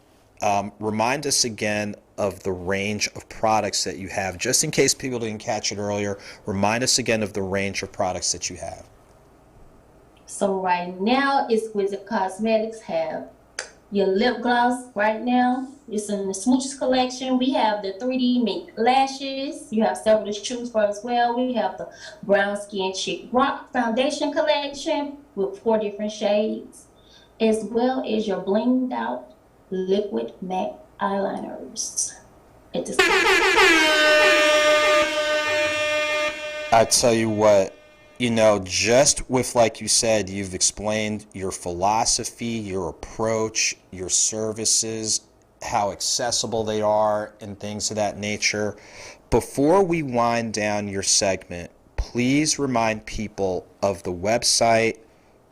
remind us again of the range of products that you have, just in case people didn't catch it earlier. Remind us again of the range of products that you have. So right now, Exquisite Cosmetics have your lip gloss right now. It's in the Smooches collection. We have the 3D Mink lashes. You have several to choose for as well. We have the Brown Skin Chic Rock Foundation collection with 4 different shades, as well as your blinged out liquid matte eyeliners. I tell you what, just with, like you said, you've explained your philosophy, your approach, your services, how accessible they are, and things of that nature. Before we wind down your segment, please remind people of the website,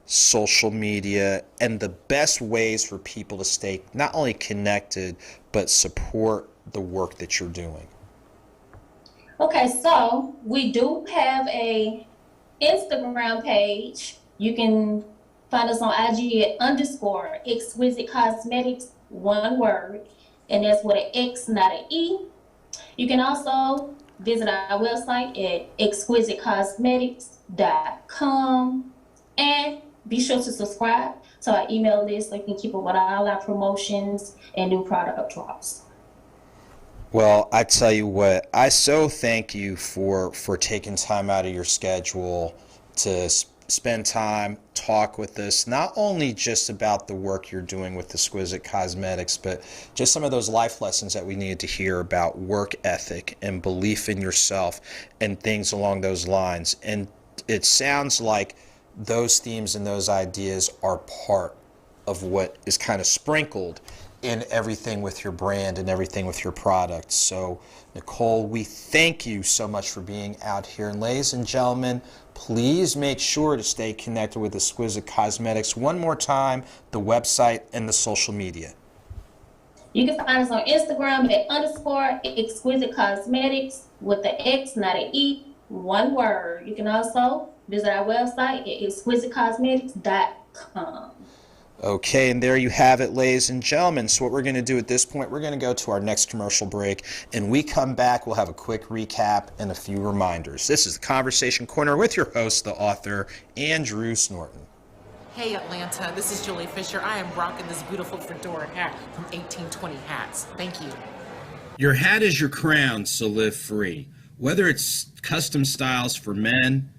social media, and the best ways for people to stay not only connected, but support the work that you're doing. Okay, so we do have a Instagram page. You can find us on IG at _Exquisite Cosmetics, one word, and that's with an X, not an E. You can also visit our website at exquisitecosmetics.com, and be sure to subscribe to our email list so you can keep up with all our promotions and new product drops. Well, I tell you what, I so thank you for taking time out of your schedule to spend time, talk with us, not only just about the work you're doing with Exquisite Cosmetics, but just some of those life lessons that we needed to hear about work ethic and belief in yourself and things along those lines. And it sounds like those themes and those ideas are part of what is kind of sprinkled in everything with your brand and everything with your products. So, Nechole, we thank you so much for being out here. And ladies and gentlemen, please make sure to stay connected with Exquisite Cosmetics. One more time, the website and the social media. You can find us on Instagram at _Exquisite Cosmetics with the X, not an E, one word. You can also visit our website at exquisitecosmetics.com. Okay, and there you have it, ladies and gentlemen. So what we're going to do at this point, we're going to go to our next commercial break, and we come back, we'll have a quick recap and a few reminders. This is the Conversation Corner with your host, the author, Andrew Snorton. Hey Atlanta, this is Julie Fisher. I am rocking this beautiful fedora hat from 1820 Hats. Thank you. Your hat is your crown, so live free. Whether it's custom styles for men,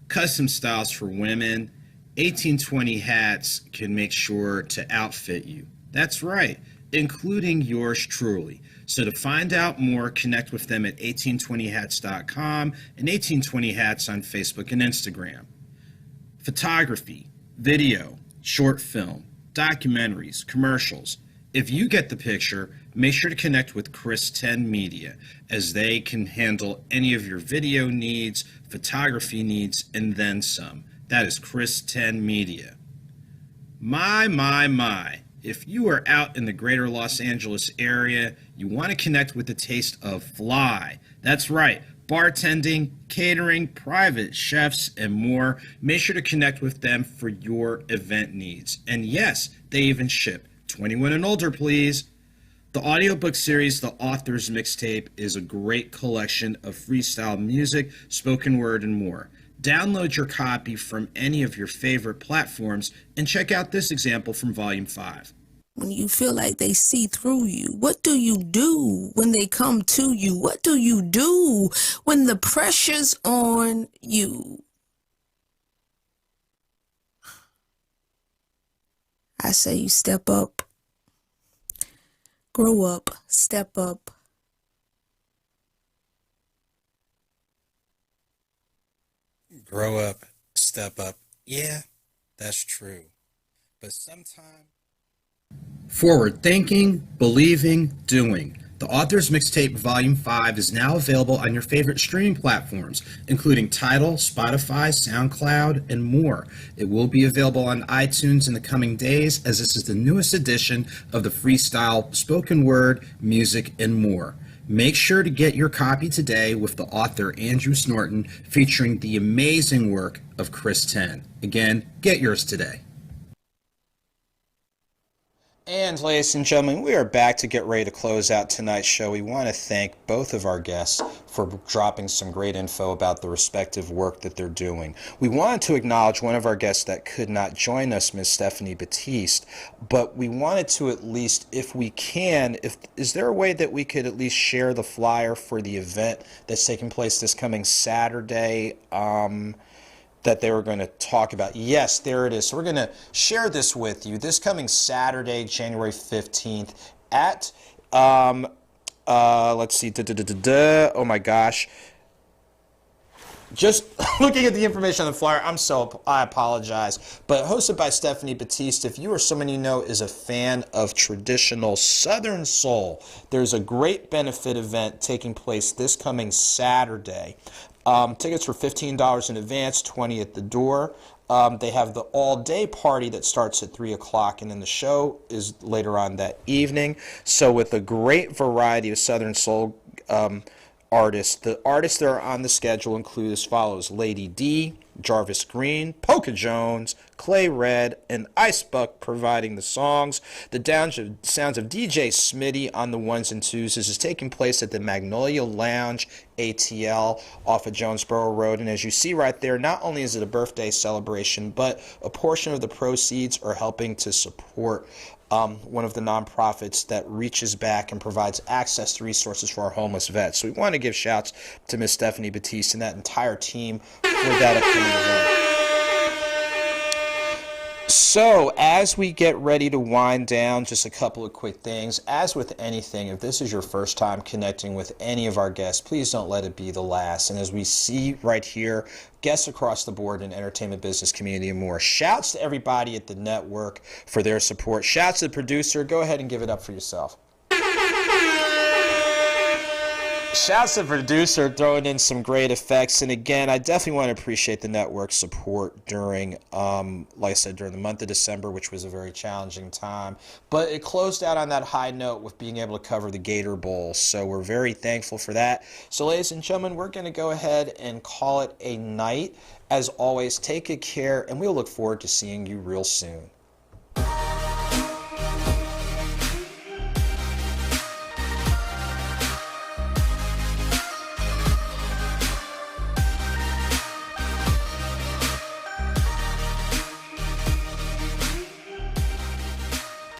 custom styles for women, 1820 Hats can make sure to outfit you. That's right, including yours truly. So to find out more, connect with them at 1820hats.com and 1820 Hats on Facebook and Instagram. Photography, video, short film, documentaries, commercials. If you get the picture, make sure to connect with Chris 10 Media, as they can handle any of your video needs, photography needs, and then some. That is Chris 10 Media. My. If you are out in the greater Los Angeles area, you want to connect with the taste of fly. That's right, bartending, catering, private chefs, and more. Make sure to connect with them for your event needs. And yes, they even ship 21 and older, please. The audiobook series, The Author's Mixtape, is a great collection of freestyle music, spoken word, and more. Download your copy from any of your favorite platforms and check out this example from Volume 5. When you feel like they see through you, what do you do when they come to you? What do you do when the pressure's on you? I say you step up, grow up, step up. Grow up, step up. Yeah, that's true. But sometimes... Forward thinking, believing, doing. The Author's Mixtape Volume 5 is now available on your favorite streaming platforms, including Tidal, Spotify, SoundCloud, and more. It will be available on iTunes in the coming days, as this is the newest edition of the freestyle, spoken word, music, and more. Make sure to get your copy today with the author Andrew Snorton, featuring the amazing work of Chris 10. Again, get yours today. And ladies and gentlemen, we are back to get ready to close out tonight's show. We want to thank both of our guests for dropping some great info about the respective work that they're doing. We wanted to acknowledge one of our guests that could not join us, Ms. Stephanie Batiste, but we wanted to at least, if we can, is there a way that we could at least share the flyer for the event that's taking place this coming Saturday? That they were going to talk about. Yes, there it is. So we're going to share this with you this coming Saturday, January 15th at, let's see, oh my gosh. Just looking at the information on the flyer, I apologize. But hosted by Stephanie Batiste. If you or someone you know is a fan of traditional Southern soul, there's a great benefit event taking place this coming Saturday. Tickets for $15 in advance, $20 at the door. They have the all-day party that starts at 3 o'clock, and then the show is later on that evening. So with a great variety of Southern soul artists, the artists that are on the schedule include as follows: Lady D, Jarvis Green, Polka Jones, Clay Red, and Icebuck providing the songs. The sounds of DJ Smitty on the ones and twos. This is taking place at the Magnolia Lounge ATL off of Jonesboro Road. And as you see right there, not only is it a birthday celebration, but a portion of the proceeds are helping to support one of the nonprofits that reaches back and provides access to resources for our homeless vets. So we want to give shouts to Miss Stephanie Batiste and that entire team for that upcoming event. So as we get ready to wind down, just a couple of quick things. As with anything, if this is your first time connecting with any of our guests, please don't let it be the last. And as we see right here, guests across the board in entertainment, business, community, and more. Shouts to everybody at the network for their support. Shouts to the producer. Go ahead and give it up for yourself. Shouts to the producer throwing in some great effects. And again, I definitely want to appreciate the network's support during, like I said, during the month of December, which was a very challenging time. But it closed out on that high note with being able to cover the Gator Bowl. So we're very thankful for that. So ladies and gentlemen, we're going to go ahead and call it a night. As always, take good care, and we'll look forward to seeing you real soon.